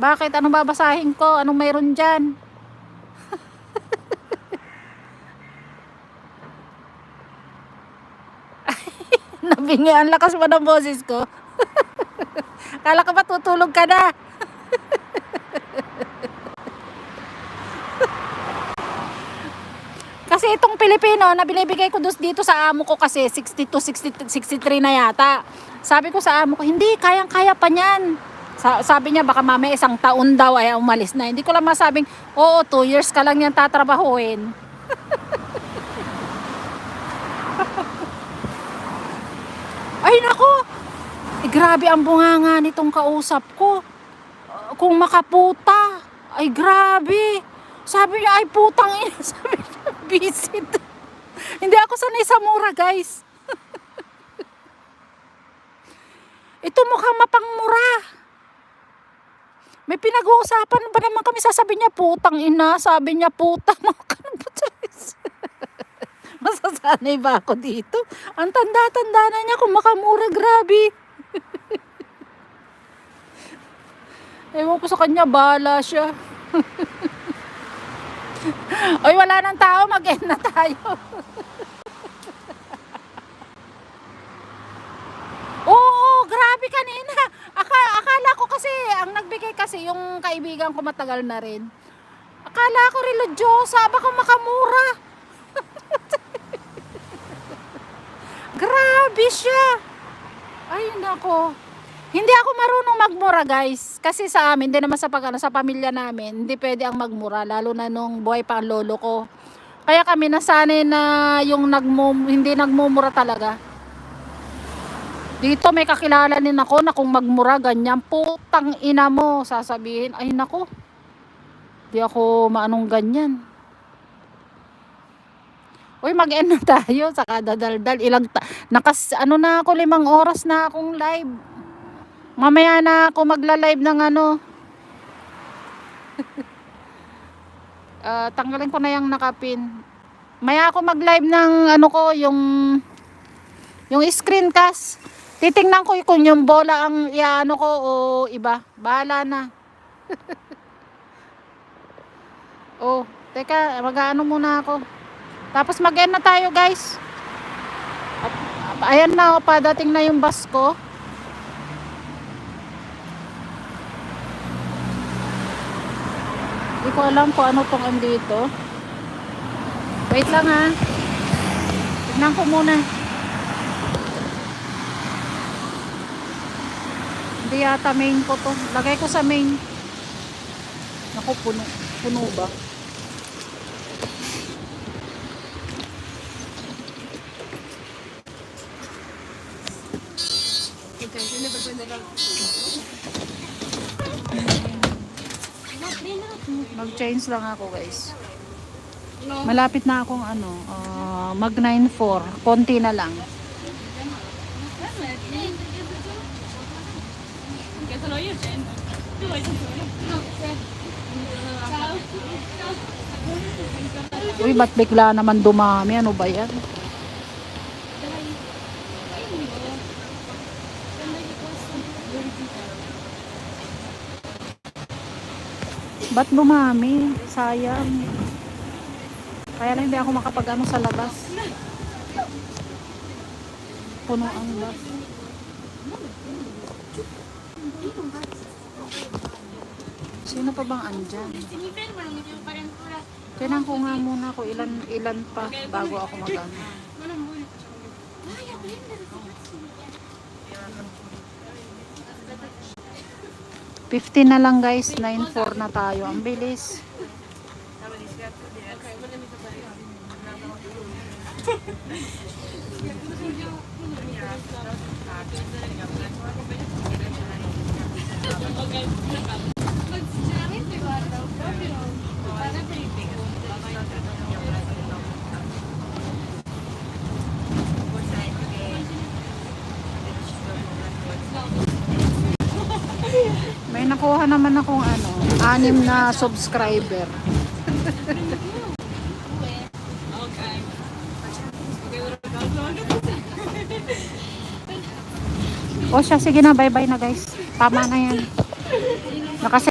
Bakit? Anong babasahin ko? Anong mayroon dyan? Nabingi, ang lakas mo ng boses ko. Kala ka ba tutulog ka na? Kasi itong Pilipino na binibigay ko dito sa amo ko kasi 62, 60, 63 na yata. Sabi ko sa amo ko, hindi, kayang-kaya pa niyan. Sabi niya baka mamaya 1 taon daw ay umalis na. Hindi ko lang masabing, oo, 2 years ka lang yan tatrabahuin. Ay nako, grabe ang bunganga nitong kausap ko. Kung makaputa, ay grabe. Sabi niya, ay putang ina. Sabi niya, visit. Hindi ako sanay sa mura, guys. Ito mukhang mapangmura. May pinag-uusapan ba naman kami? Sasabi niya, putang ina. Sabi niya, putang. Masasanay ba ako dito? Ang tanda-tanda na niya kung makamura, grabe. Ewan ko sa kanya, bahala siya. Oy, wala nang tao, mag-end na tayo. Oo, grabe kanina. Akala ko kasi, ang nagbigay kasi yung kaibigan ko matagal na rin. Akala ko religyosa, baka makamura. Grabe siya. Ay, nako. Hindi ako marunong magmura, guys. Kasi sa amin, hindi naman sa sa pamilya namin, hindi pwede ang magmura. Lalo na nung buhay pa ang lolo ko. Kaya kami nasanay na yung hindi nagmumura talaga. Dito may kakilala din ako na kung magmura, ganyan, putang ina mo, sasabihin, ay nako. Di ako maanong ganyan. Uy, mag-end na tayo. Saka dadaldal. Ano na ako, 5 oras na akong live. Mamaya na ako magla-live ng ano. Tanggalin ko na yung nakapin. Maya ako mag-live ng ano ko, yung screencast. Titingnan ko kung yung bola ang iano ko o iba. Bahala na. Oh, teka, mag-ano muna ako. Tapos mag-end na tayo, guys. Ayan na, padating na yung bus ko. Hindi ko alam kung ano tong andito. Wait lang ha. Tignan ko muna. Hindi yata main ko to. Lagay ko sa main. Naku, puno ba? Mag-change lang ako, guys. Malapit na akong mag 9-4. Konti na lang. Uy, ba't bigla naman dumami? Ano ba yan? Ba't dumami? Sayang. Kaya lang hindi ako makapag-ano sa labas. Puno ang bus. Sino pa bang andyan? Tinan ko nga muna kung ilan pa bago ako mag-ano. 15 na lang, guys. 9-4 na tayo. Ang bilis. May nakuha naman akong 6 na subscriber. O siya, sige na, bye bye na, guys. Tama na yan.